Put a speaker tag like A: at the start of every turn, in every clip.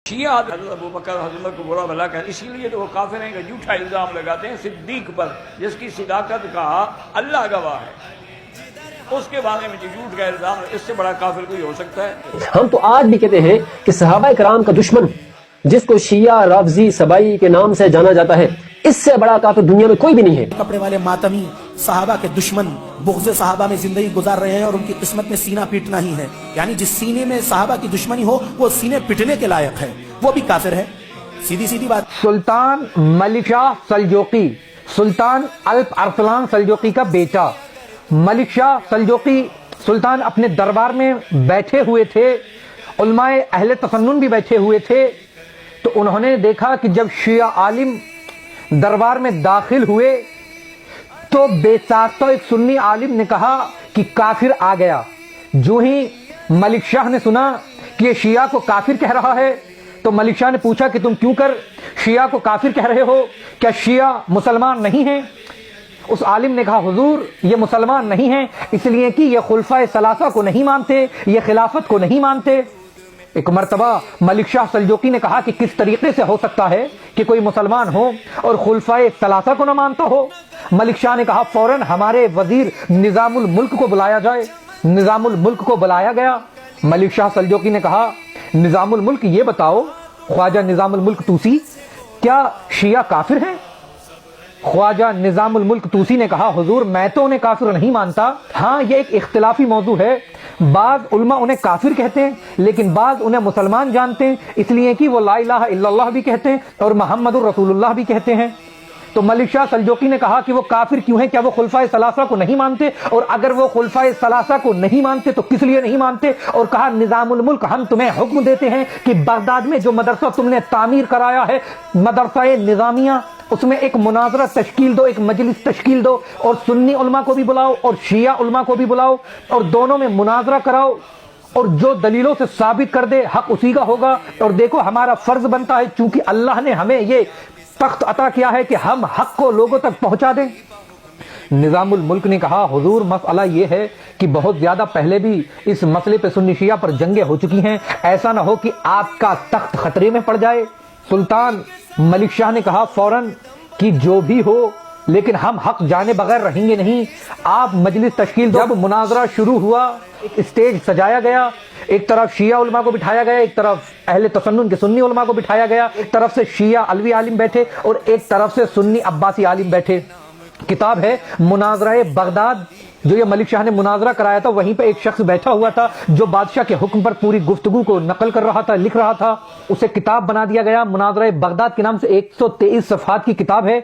A: شیعہ حضرت ابو بکر حضرت کو برا بھلا کہتے ہیں، اسی لیے تو وہ کافر ہیں کہ جھوٹا الزام لگاتے ہیں صدیق پر، جس کی صداقت کا اللہ گواہ ہے، اس کے بارے میں جو جھوٹ کا الزام ہے، اس سے بڑا کافر کوئی ہو سکتا ہے؟
B: ہم تو آج بھی کہتے ہیں کہ صحابہ کرام کا دشمن جس کو شیعہ رافضی سبائی کے نام سے جانا جاتا ہے، اس سے بڑا کافر دنیا میں کوئی بھی نہیں ہے۔
C: کپڑے والے ماتمی صحابہ کے دشمن بغض صحابہ میں زندگی گزار رہے ہیں، اور ان کی قسمت میں سینہ پیٹنا ہی ہے، یعنی جس سینے میں صحابہ کی دشمنی ہو وہ سینے پٹنے کے لائق ہے، وہ بھی کافر ہے۔ سیدھی بات۔
D: سلطان ملک شاہ سلجوقی، سلطان الپ ارسلان سلجوقی کا بیٹا ملک شاہ سلجوقی سلطان اپنے دربار میں بیٹھے ہوئے تھے، علماء اہل تسنن بھی بیٹھے ہوئے تھے، تو انہوں نے دیکھا کہ جب شیعہ عالم دربار میں داخل ہوئے تو بے ساختہ ایک سنی عالم نے کہا کہ کافر آ گیا۔ جو ہی ملک شاہ نے سنا کہ یہ شیعہ کو کافر کہہ رہا ہے تو ملک شاہ نے پوچھا کہ تم کیوں کر شیعہ کو کافر کہہ رہے ہو، کیا شیعہ مسلمان نہیں ہیں؟ اس عالم نے کہا حضور یہ مسلمان نہیں ہیں اس لیے کہ یہ خلفائے ثلاثہ کو نہیں مانتے، یہ خلافت کو نہیں مانتے۔ ایک مرتبہ ملک شاہ سلجوقی نے کہا کہ کس طریقے سے ہو سکتا ہے کہ کوئی مسلمان ہو اور خلفائے ثلاثہ کو نہ مانتا ہو؟ ملک شاہ نے کہا فوراً ہمارے وزیر نظام الملک کو بلایا جائے۔ نظام الملک کو بلایا گیا۔ ملک شاہ سلجوقی نے کہا نظام الملک یہ بتاؤ، خواجہ نظام الملک توسی، کیا شیعہ کافر ہیں؟ خواجہ نظام الملک توسی نے کہا حضور میں تو انہیں کافر نہیں مانتا، ہاں یہ ایک اختلافی موضوع ہے، بعض علماء انہیں کافر کہتے ہیں لیکن بعض انہیں مسلمان جانتے ہیں، اس لیے کہ وہ لا الہ الا اللہ بھی کہتے ہیں اور محمد الرسول اللہ بھی کہتے ہیں۔ تو ملک شاہ سلجوقی نے کہا کہ وہ کافر کیوں ہیں، کیا وہ خلفائے ثلاثہ کو نہیں مانتے؟ اور اگر وہ خلفائے ثلاثہ کو نہیں مانتے تو کس لیے نہیں مانتے؟ اور کہا نظام الملک ہم تمہیں حکم دیتے ہیں کہ بغداد میں جو مدرسہ تم نے تعمیر کرایا ہے مدرسہ نظامیہ، اس میں ایک مناظرہ تشکیل دو، ایک مجلس تشکیل دو، اور سنی علماء کو بھی بلاؤ اور شیعہ علماء کو بھی بلاؤ اور دونوں میں مناظرہ کراؤ، اور جو دلیلوں سے ثابت کر دے حق اسی کا ہوگا۔ اور دیکھو ہمارا فرض بنتا ہے چونکہ اللہ نے ہمیں یہ تخت عطا کیا ہے کہ ہم حق کو لوگوں تک پہنچا دیں۔ نظام الملک نے کہا حضور مسئلہ یہ ہے کہ بہت زیادہ پہلے بھی اس مسئلے پہ سنی شیعہ پر جنگیں ہو چکی ہیں، ایسا نہ ہو کہ آپ کا تخت خطرے میں پڑ جائے۔ سلطان ملک شاہ نے کہا فوراً کہ جو بھی ہو لیکن ہم حق جانے بغیر رہیں گے نہیں، آپ مجلس تشکیل دو۔ جب مناظرہ شروع ہوا ایک اسٹیج سجایا گیا، ایک طرف شیعہ علماء کو بٹھایا گیا، ایک طرف اہل تسنن کے سنی علماء کو بٹھایا گیا، ایک طرف سے شیعہ علوی عالم بیٹھے اور ایک طرف سے سنی عباسی عالم بیٹھے۔ کتاب ہے مناظرہ بغداد، جو یہ ملک شاہ نے مناظرہ کرایا تھا، وہیں پہ ایک شخص بیٹھا ہوا تھا جو بادشاہ کے حکم پر پوری گفتگو کو نقل کر رہا تھا، لکھ رہا تھا، اسے کتاب بنا دیا گیا مناظرہ بغداد کے نام سے۔ 123 صفحات کی کتاب ہے،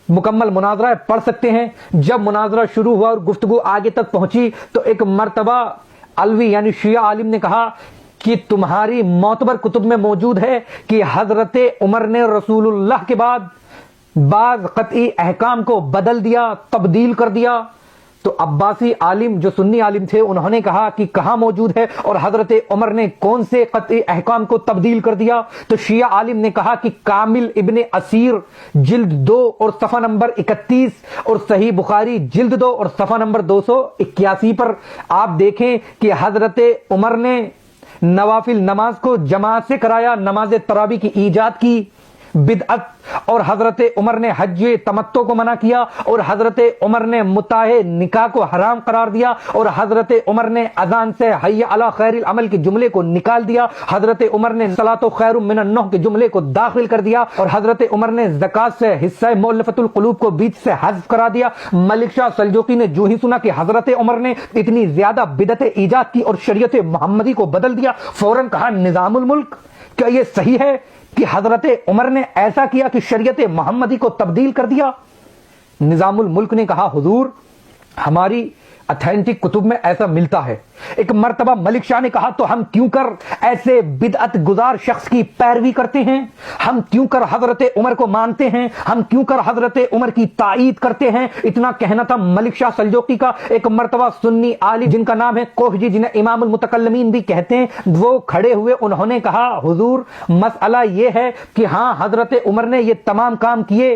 D: مکمل مناظرہ پڑھ سکتے ہیں۔ جب مناظرہ شروع ہوا اور گفتگو آگے تک پہنچی تو ایک مرتبہ علوی یعنی شیعہ عالم نے کہا کہ تمہاری معتبر کتب میں موجود ہے کہ حضرت عمر نے رسول اللہ کے بعد بعض قطعی احکام کو بدل دیا، تبدیل کر دیا۔ تو عباسی عالم جو سنی عالم تھے انہوں نے کہا کہ کہاں موجود ہے اور حضرت عمر نے کون سے قطعی احکام کو تبدیل کر دیا؟ تو شیعہ عالم نے کہا کہ کامل ابن اسیر جلد 2 اور صفحہ نمبر 31 اور صحیح بخاری جلد 2 اور صفحہ نمبر 281 پر آپ دیکھیں کہ حضرت عمر نے نوافل نماز کو جماعت سے کرایا، نماز تراویح کی ایجاد کی بدعت، اور حضرت عمر نے حج تمتع کو منع کیا، اور حضرت عمر نے متاع نکاح کو حرام قرار دیا، اور حضرت عمر نے اذان سے حی علی خیر العمل کے جملے کو نکال دیا، حضرت عمر نے صلاۃ خیر من النوم کے جملے کو داخل کر دیا، اور حضرت عمر نے زکوٰۃ سے حصہ مؤلفۃ القلوب کو بیچ سے حذف کرا دیا۔ ملک شاہ سلجوقی نے جو ہی سنا کہ حضرت عمر نے اتنی زیادہ بدعت ایجاد کی اور شریعت محمدی کو بدل دیا، فوراً کہا نظام الملک کیا یہ صحیح ہے کہ حضرت عمر نے ایسا کیا کہ شریعت محمدی کو تبدیل کر دیا؟ نظام الملک نے کہا حضور ہماری اتھینٹک کتب میں ایسا ملتا ہے۔ ایک مرتبہ ملک شاہ نے کہا تو ہم کیوں کر ایسے بدعت گزار شخص کی پیروی کرتے ہیں؟ ہم کیوں کر حضرت عمر کو مانتے ہیں؟ ہم کیوں کر حضرت عمر کی تائید کرتے ہیں؟ اتنا کہنا تھا ملک شاہ سلجوقی کا۔ ایک مرتبہ سنی عالم جن کا نام ہے کوہجی، جنہیں امام المتکلمین بھی کہتے ہیں، وہ کھڑے ہوئے، انہوں نے کہا حضور مسئلہ یہ ہے کہ ہاں حضرت عمر نے یہ تمام کام کیے